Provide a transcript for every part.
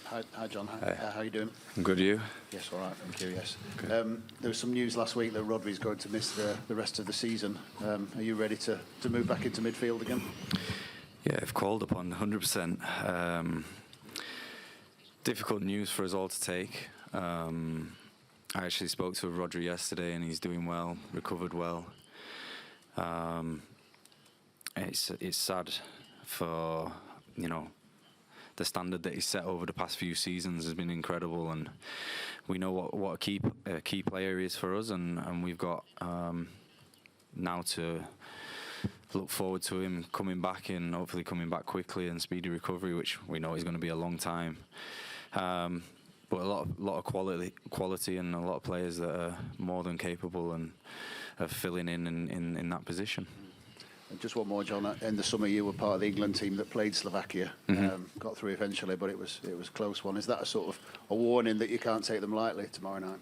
Hi John. Hi. How are you doing? I'm good, you? Yes, all right, thank you, yes. There was some news last week that Rodri's going to miss the rest of the season. Are you ready to move back into midfield again? Yeah, if called upon, 100%. Difficult news for us all to take. I actually spoke to Rodri yesterday and he's doing well, recovered well. It's sad for, the standard that he's set over the past few seasons has been incredible, and we know what a key player he is for us, and we've got now to look forward to him coming back and hopefully coming back quickly and speedy recovery, which we know is going to be a long time. But a lot of quality and a lot of players that are more than capable and of filling in that position. And just one more, John. In the summer, you were part of the England team that played Slovakia. Got through eventually, but it was a close one. Is that a sort of a warning that you can't take them lightly tomorrow night?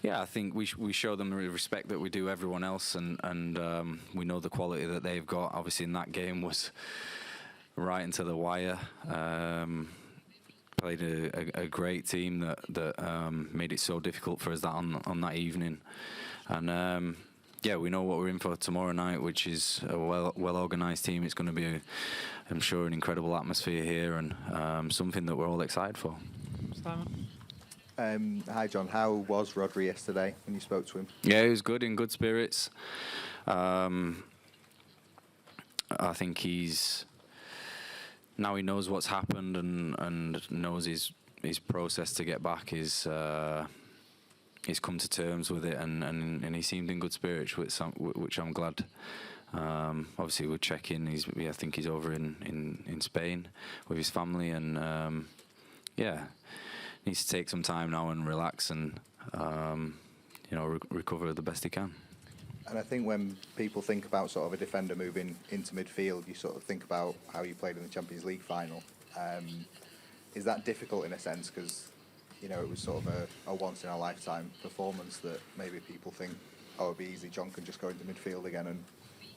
Yeah, I think we show them the respect that we do everyone else, and we know the quality that they've got. Obviously, in that game was right into the wire. Played a great team that made it so difficult for us that on that evening, and. Yeah, we know what we're in for tomorrow night, which is a well-organised team. It's going to be, I'm sure, an incredible atmosphere here, and something that we're all excited for. Hi, John. How was Rodri yesterday when you spoke to him? Yeah, he was good, in good spirits. I think now he knows what's happened and knows his process to get back is. He's come to terms with it, and he seemed in good spirits, which I'm glad. Obviously, we'll check in. I think he's over in Spain with his family, and needs to take some time now and relax and recover the best he can. And I think when people think about sort of a defender moving into midfield, you sort of think about how you played in the Champions League final. Is that difficult in a sense? Because it was sort of a once-in-a-lifetime performance that maybe people think, oh, it'd be easy, John can just go into midfield again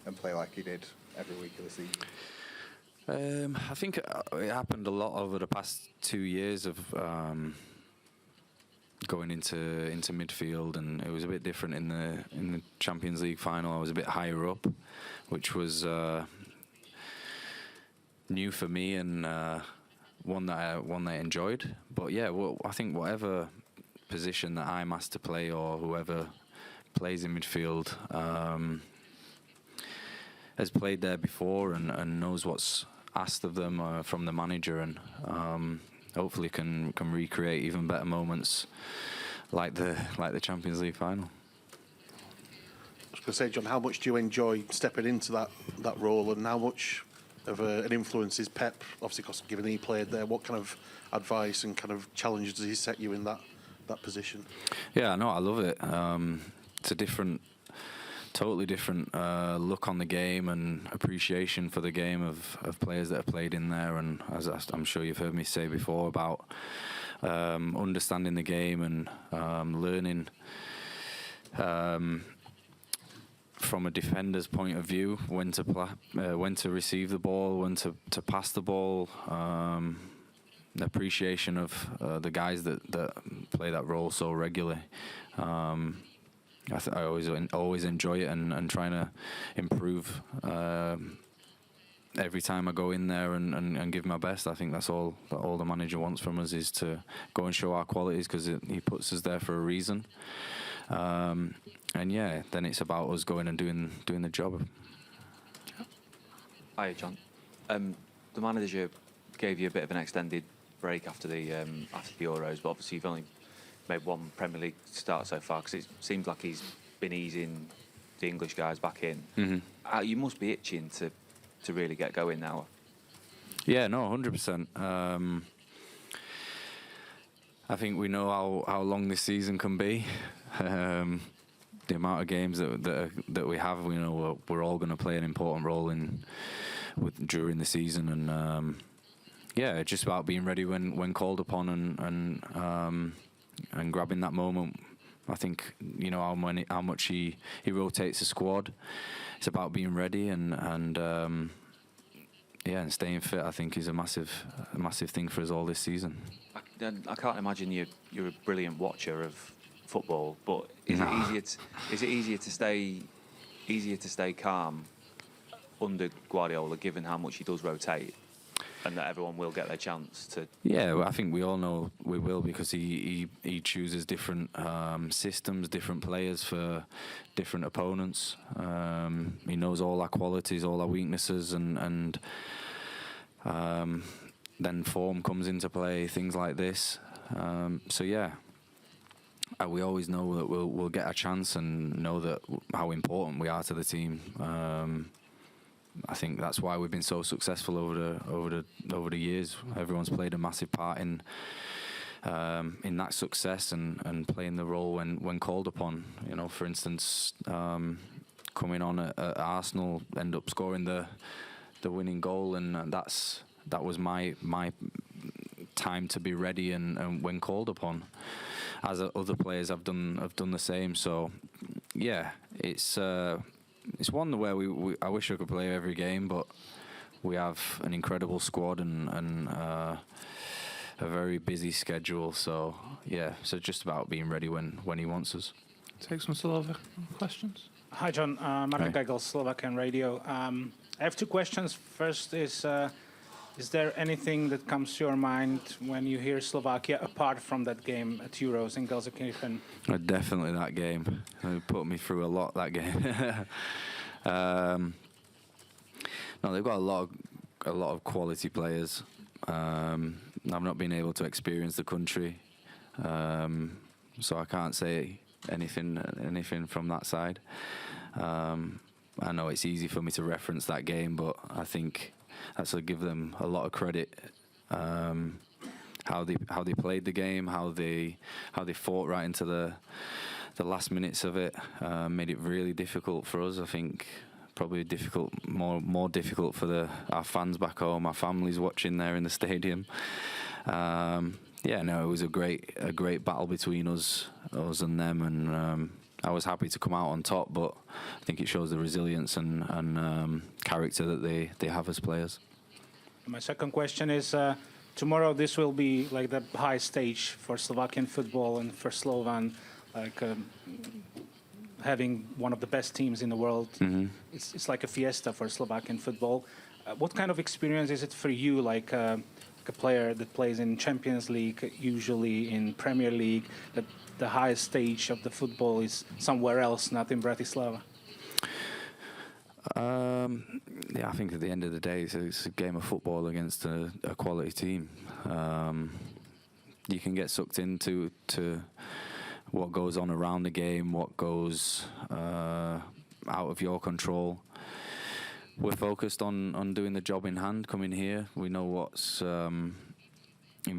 and play like he did every week of the season. I think it happened a lot over the past 2 years of going into midfield, and it was a bit different in the Champions League final. I was a bit higher up, which was new for me and one that I enjoyed. But yeah, I think whatever position that I'm asked to play, or whoever plays in midfield has played there before and knows what's asked of them from the manager, and hopefully can recreate even better moments like the Champions League final. I was going to say, John, how much do you enjoy stepping into that role, and how much of an influence is Pep, obviously, because given he played there, what kind of advice and kind of challenges does he set you in that position? Yeah, no, I love it. It's a totally different look on the game and appreciation for the game of players that have played in there, and as I'm sure you've heard me say before about understanding the game and learning from a defender's point of view, when to receive the ball, when to pass the ball, the appreciation of the guys that play that role so regularly. I always enjoy it and trying to improve every time I go in there and give my best. I think that's all the manager wants from us, is to go and show our qualities, because he puts us there for a reason. And yeah, then it's about us going and doing the job. Hi, John. The manager gave you a bit of an extended break after the Euros, but obviously you've only made one Premier League start so far, because it seems like he's been easing the English guys back in. Mm-hmm. You must be itching to really get going now. Yeah, no, 100%. I think we know how long this season can be. The amount of games that we have, we know we're all going to play an important role during the season, and yeah, just about being ready when called upon and grabbing that moment. I think how much he rotates the squad. It's about being ready and staying fit. I think is a massive thing for us all this season. then I can't imagine you're a brilliant watcher of football, but is it easier to stay calm under Guardiola, given how much he does rotate, and that everyone will get their chance to? Yeah, well, I think we all know we will, because he chooses different systems, different players for different opponents. He knows all our qualities, all our weaknesses, and then form comes into play, things like this. So yeah, we always know that we'll get a chance, and know that how important we are to the team. I think that's why we've been so successful over the years. Everyone's played a massive part in that success, and playing the role when called upon. You know, for instance, coming on at Arsenal, end up scoring the winning goal, and that was my time to be ready and when called upon. As other players have done the same. So yeah, it's one where I wish I could play every game, but we have an incredible squad and a very busy schedule. So yeah, so just about being ready when he wants us. Take some Slovak questions. Hi, John. Martin Hi. Gagel, Slovakian Radio. I have two questions. First is there anything that comes to your mind when you hear Slovakia, apart from that game at Euros in Gelsenkirchen? Definitely that game. It put me through a lot, that game. No, they've got a lot of quality players. I've not been able to experience the country, so I can't say anything from that side. I know it's easy for me to reference that game, but I think that's to give them a lot of credit. How they played the game, how they fought right into the last minutes of it, made it really difficult for us. I think probably more difficult for our fans back home, our families watching there in the stadium. Yeah, no, it was a great battle between us and them, and I was happy to come out on top, but I think it shows the resilience and character that they have as players. My second question is, tomorrow this will be like the high stage for Slovakian football and for Slovan, like having one of the best teams in the world. Mm-hmm. It's like a fiesta for Slovakian football. What kind of experience is it for you, like a player that plays in Champions League, usually in Premier League, that the highest stage of the football is somewhere else, not in Bratislava? Yeah, I think at the end of the day, it's a game of football against a quality team. You can get sucked into what goes on around the game, what goes out of your control. We're focused on doing the job in hand coming here. We know what's in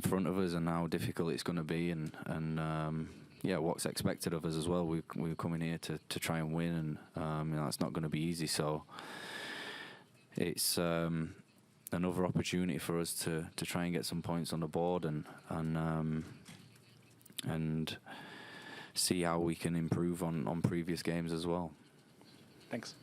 front of us and how difficult it's going to be, and yeah, what's expected of us as well. We're coming here to try and win, and you know, it's not going to be easy. So it's another opportunity for us to try and get some points on the board and see how we can improve on previous games as well. Thanks.